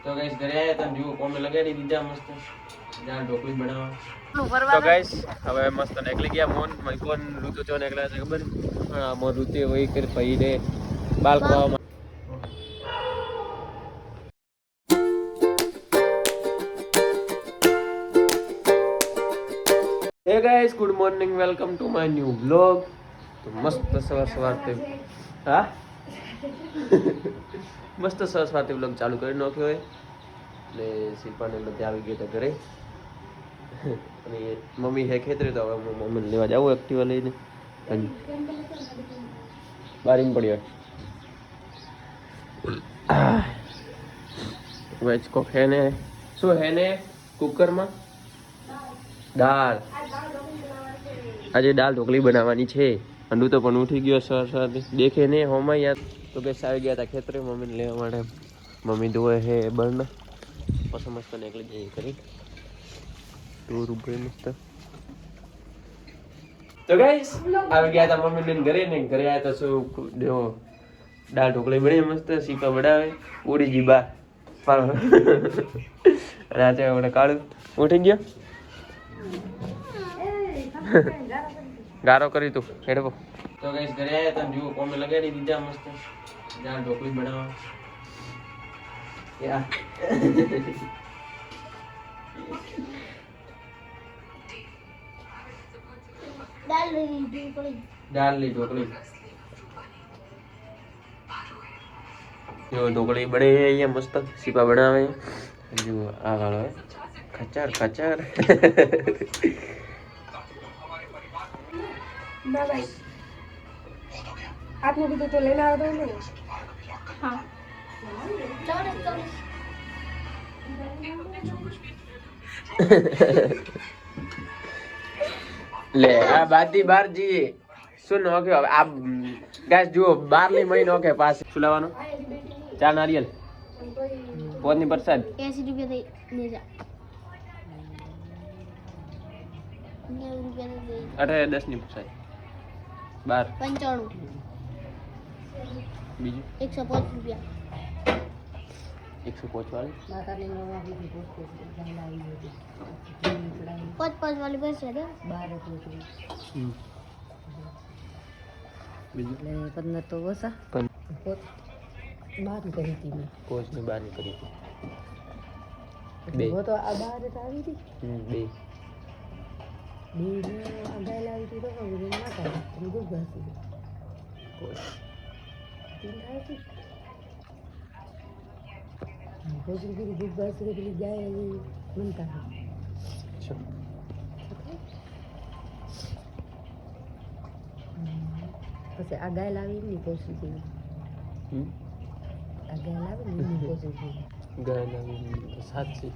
તો ગાઈસ ઘરે આયા તા જુઓ કોમે લગાડી દીધા મસ્ત દાળ ઢોકળી બનાવવા. તો ગાઈસ હવે મસ્ત નીકળી ગયા મોન કોણ ઋતુ ચો નીકળ્યા છે ખબર હા મોર ઋતુ વહી કર પહીને બાલ ખાવા. હે guys good morning welcome to my new vlog. તો મસ્ત સવારથી હા મસ્ત સવારથી વ્લોગ ચાલુ કરી નાખ્યો હોય ને શિલ્પાને બધે આવી ગયા હતા ઘરે અને મમ્મી હે ખેતરે તો હવે હું મમ્મીને લેવા જાઉં એક્ટિવા લઈને બારીમાં પડ્યો વેજ કોક હે ને શું હે ને કુકરમાં દાળ આજે દાળ ઢોકળી બનાવવાની છે. અંડુ તો પણ ઉઠી ગયો સર દેખે ને હોમાં યાર. તો કે આવી ગયા હતા ખેતરે મમ્મીને લેવા માટે. મમ્મી ધોવે હે બર્ન પછી મસ્ત નીકળી જઈએ કરી ટૂર ઉપર મસ્ત. તો ગાઈસ આવી ગયા હતા મમ્મીને ઘરે ને ઘરે આવ્યા તો શું જો દાળ ઢોકળી બની મસ્ત સીપા બનાવે ઉડી જી બા રાતે આપણે કાળું ઉઠી ગયો ગારો કરી તું હેડવો. તો ગાઈસ ઘરે આયા તા જુઓ કોમે લગાડી દીધા મસ્ત દાળ ઢોકળી બનાવવા. યા દાળની ઢોકળી જો ઢોકળી બને અહીંયા મસ્ત સીપા બનાવે જો આ વાળો ખચાર ખચાર ના ભાઈ આટલું બધું તો લઈને આવતો ને. હા લે આ બાતી બાર જી શું નોખ્યો હવે આ ગાઈસ જુઓ બારલી મહી નોખે પાસે શું લાવવાનું 4 નારિયેલ પોતની પ્રસાદ 80 રૂપિયા દઈ જા 90 રૂપિયા દઈ 10 ની પ્રસાદ 12 95 બીજું 105 રૂપિયા 105 વાળી પાંચ વાળી બસ છે બીજું 15 તો ઓછા બાર કરી હતી મેં કોચ ની 12 કરી બે તો આ બાર આવી હતી બે બે આ ગાય લાવી હતી તો હવે ના કરે તમે ગુબ ગાસી કોચ તીન થાય છે કોચ ની ગુબ ગાસી કે પેલી ગાય મનતા પછી આ ગાય લાવી ની પોસી હતી આ ગાય લાવી ની પોસી હતી ગાય લાવી સાચી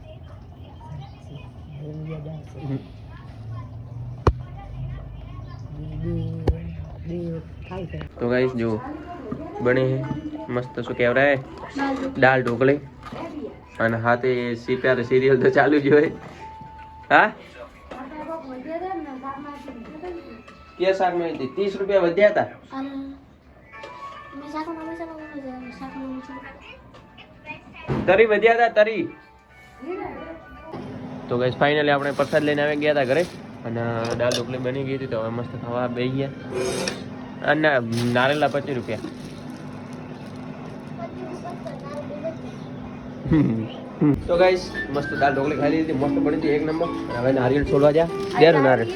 તો गाइस जो बने हैं मस्त શું કહેવાય દાળ ઢોકળી અને હાથે સીપ્યા સિરિયલ તો ચાલુ જ હોય. હા કે શાક માં 30 રૂપિયા વધ્યા હતા. તરી વધ્યા હતા તરી. તો ગાઈસ ફાઇનલી આપણે પ્રસાદ લઈને આવી ગયા હતા ઘરે અને દાળ ઢોકળી બની ગઈ હતી તો હવે મસ્ત ખાવા બેસી ગયા. અને નારેલા 25 રૂપિયા. તો ગાઈસ મસ્ત દાળ ઢોકળી ખાઈ લીધી મસ્ત બની હતી 1 નંબર. હવે નારિયેળ છોડવા જા દેર નારિયેળ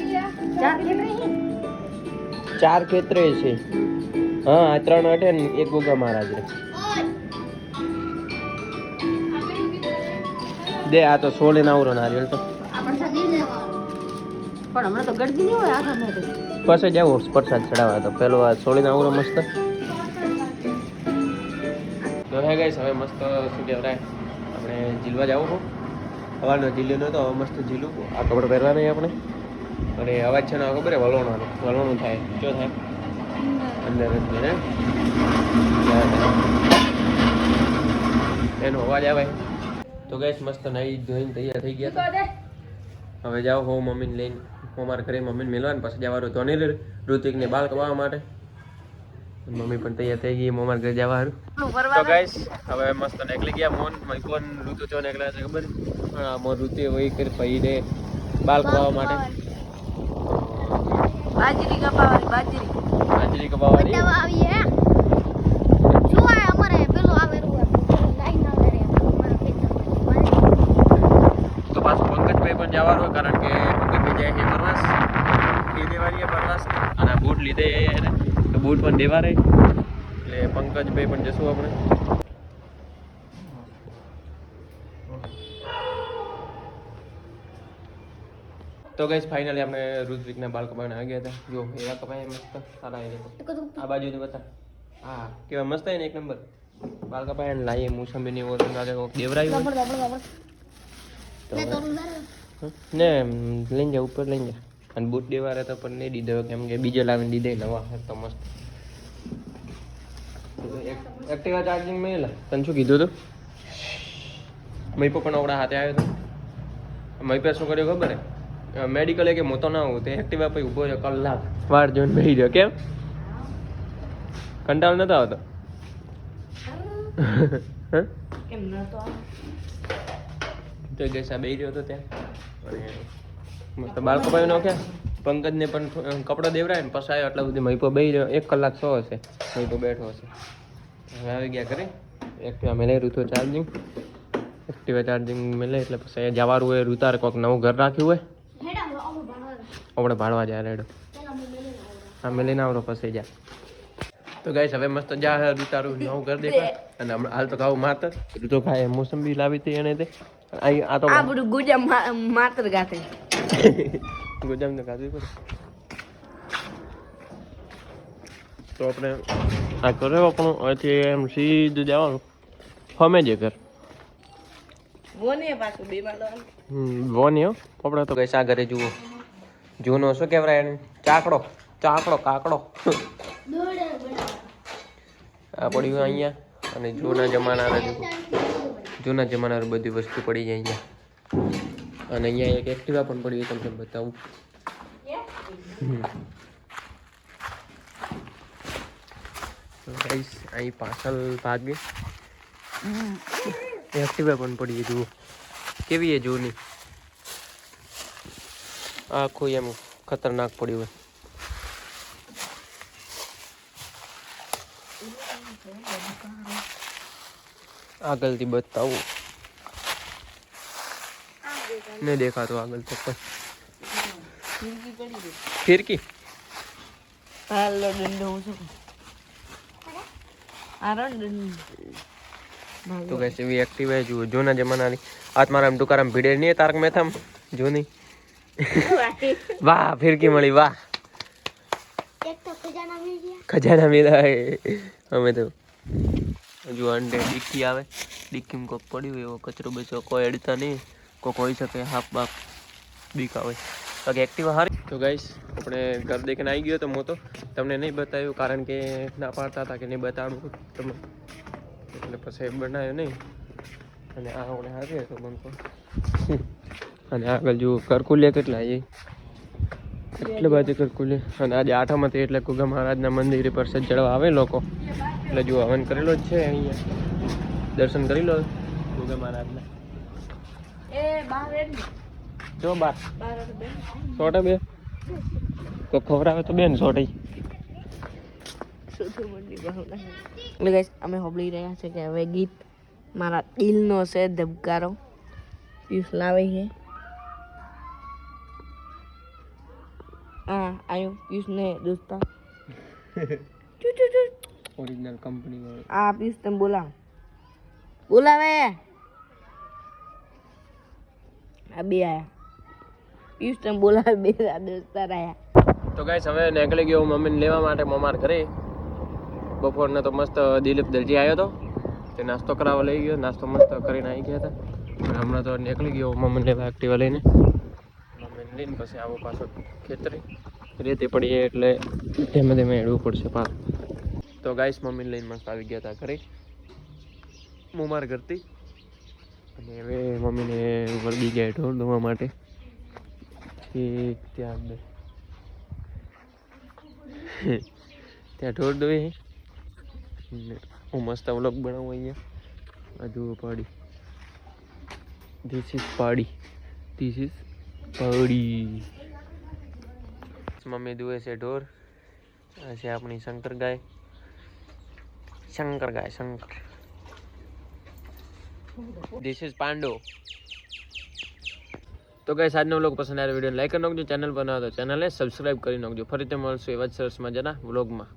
4 ખેતરે છે. હા આ 3 અઠે ને 1 ગોગા મહારાજ રે દે આ તો છોડે ના આવરો નારિયેળ તો પણ હમણાં તો ગળદી નહીં હોય આ ગમે પછી જાવ પ્રસાદ ચડાવવા તો પેલો આ છોડીને આવરો મસ્ત. તો હે ગાઈસ હવે મસ્ત શું કહેવાય આપણે જીલવા જવું છું. સવારનો જીલ્યો નતો હવે મસ્ત જીલું આ કપડાં પહેરવા નહીં આપણે અને અવાજ છે ને ખબર હે વલણું થાય શું થાય અંદર ને એનો અવાજ આવે. તો ગાઈસ મસ્ત નાઈ ધોઈને તૈયાર થઈ ગયા હતા. હવે જાઓ હું મમ્મીને લઈને હું મારા ઘરે મમ્મીને મેળવા ને પછી જવાનું ધોની ઋતિકને બાલ કપાવવા માટે. મમ્મી પણ તૈયાર થઈ ગઈ મોમાર ઘરે જવા હારું. તો ગાઈસ હવે મસ્ત નીકળી ગયા મોન મઈકોન ઋતુ ચો નીકળ્યા છે ખબર મોર ઋતુ વહી કરી પઈ દે બાલ ખાવા માટે બાજરી કપાવાની બાજરી કપાવાની દવા આવી હે શું આ અમારે પેલું આવેલું લાઈન આવે રે અમારા ખેતરમાં તો પાછું પંકજભાઈ પણ જવાનું હોય કારણ કે પંકજભાઈ જાય છે પ્રવાસ એ દેવાની પ્રવાસ અને બૂટ લીધે તો બૂટ પણ દેવા રહે એટલે પંકજભાઈ પણ જશું આપણે. તો ગાઈસ ફાઇનલી આપણે ઋત્વિકના બાલ કપાઈને આવી ગયા હતા. જો એવા કપાય મસ્ત સારા એને આ બાજુથી બતા હા કેવા મસ્ત ને એક નંબર બાલ કપાય ને લાઈએ મોસંબીની ઓરંગ આજે દેવરાયું ને લઈને જા ઉપર લઈને જા અને બૂટ દેવા રહે તો પણ નહીં દીધો કેમ કે બીજો લાવીને દીધે નવા તો મસ્ત એક્ટિવા ચાર્જિંગ મેં તને શું કીધું હતું મહીપો પણ આવડા હાથે આવ્યો હતો મહીપે શું કર્યું ખબર હે મેડિકલ કે મોતો ના હોવું તે એક્ટિવા પછી ઊભો રહ્યો કલાક વાર જોઈને બેસી રહ્યો કેમ કંટાળ નતો આવતો કેમ નતો તો ગેસા બેસી રહ્યો હતો ત્યાં અને મસ્ત બાળકો ભાઈ નાખ્યા પંકજને પણ કપડાં દેવરાય ને પછી આવ્યો એટલા સુધી મહીપો બેસી રહ્યો 1 કલાક સો હશે મહીપો બેઠો હશે હવે આવી ગયા કરે એક્ટિવા મેં લઈ રૂતો ચાર્જિંગ એક્ટિવા ચાર્જિંગ મેં લઈ એટલે પછી જવાનું હોય રૂતાર કોઈક નવું ઘર રાખ્યું હોય આપણે ભાડવા જાય રેડો હા મેં લઈને આવડો પછી જા તો ગાઈસ હવે મસ્ત જા રૂતારું નવું ઘર દેખાય અને હમણાં હાલ તો ખાવું માતર તો ખાય મોસંબી લાવી હતી એને તે આ તો આ બધું ગુજા માત્ર ગાતે ગુજામ તો ખાધું પડે તો આપણે આ કરે આપણું અહીંથી એમ સીધું જવાનું હમે જે ઘર વોને પાછું બે માં વોની હો આપણે તો કઈ ઘરે જુઓ જૂનો શું કહેવાય એને ચાકડો કાકડો આ પડ્યું અહીંયા અને જૂના જમાનાની બધી વસ્તુ પડી જાય અહીંયા અને અહીંયા એક એક્ટિવા પણ પડી તમને બતાવું ગાઈસ અહીં પાછળ ભાગે એક્ટિવા પણ પડી જુઓ કેવી એ જૂની આખું એમ ખતરનાક પડ્યું હોય આગળથી બતાવું નહીં દેખાતો આગળ તો ફિરકી હાલો દંડો હું છું આરણ તો કૈસે એવી એક્ટિવ है जो जूना जमानाની આત્મારામ ટુકારામ ભીડે નહીં તારક મહેતા જૂની વાહ ફિરકી મળી વાહ એક તો ખજાના મિલ ગયા ખજાના મિલા અમે તો જો અંડે ડિક્કી આવે ડિક્કીમાં કોક પડ્યું એવો કચરો બચરો કોઈ અડતા નહીં કોક હોઈ શકે હાફ બાપ બીક આવે બાકી એક્ટિવા હારી તો ગાઈસ આપણે ઘર દેખીને આવી ગયો તો હું તો તમને નહીં બતાવ્યું કારણ કે ના પાડતા હતા કે નહીં બતાડવું તમે એટલે પછી બનાવ્યો નહીં અને આ આપણે હારે તો બનતો અને આગળ જુઓ કરકુલિયા કેટલા એ એટલે બાજુ કરકુલિયા અને આજે 8 હતી એટલે કુગા મહારાજના મંદિરે પ્રસાદ ચડવા આવે લોકો એટલે જો હવન કરેલો જ છે અહીંયા દર્શન કરી લો કુગા મહારાજના એ બહાર જો બાર બહાર સોટે બે તો ખવડાવે તો બેન સોટે એટલે ગાઈસ અમે હોબળી રહ્યા છે કે હવે ગીત મારા દિલનો છે ધબકારો પીસ લાવે છે હા આયો પીસ ને દોસ્તા ઓરિજિનલ કંપની વાળો આ પીસ તમે બોલાવે આ બે આયા પીસ તમે બોલાવે બે દોસ્તાર આયા તો ગાઈસ હવે નીકળી ગયો મમ્મીને લેવા માટે મમાર ઘરે બપોરને તો મસ્ત દિલીપ દરજી આવ્યો હતો તે નાસ્તો કરાવવા લઈ ગયો નાસ્તો મસ્ત કરીને આવી ગયા હતા હમણાં તો નીકળી ગયો મમ્મીને લેવા એક્ટિવા લઈને મમ્મીને લઈને પછી આવો પાછો ખેતરે રેતી પડી એટલે ધીમે ધીમે હેડવું પડશે પાછું તો ગાઈસ મમ્મીને લઈને મસ્ત આવી ગયા હતા ઘરે મુમાર કરતી અને હવે મમ્મીને વળગી ગયા ઢોર દોવા માટે ત્યાં ઢોર દોઈ હું મસ્ત વ્લોગ બનાવું અહીંયા. આ જુઓ પાડી. ધીસ ઇઝ પાડી. મમ્મી દુએ છે ઢોર. આ છે આપણી શંકર ગાય. શંકર. ધીસ ઇઝ પાંડો. તો ગાઈસ આજનો વ્લોગ પસંદ આવ્યો વિડીયો લાઈક કરી નાખજો. ચેનલ પર ન હોય તો ચેનલને સબસ્ક્રાઇબ કરી નાખજો. ફરીથી મળશું એવા જ સરસ મજાના વ્લોગમાં.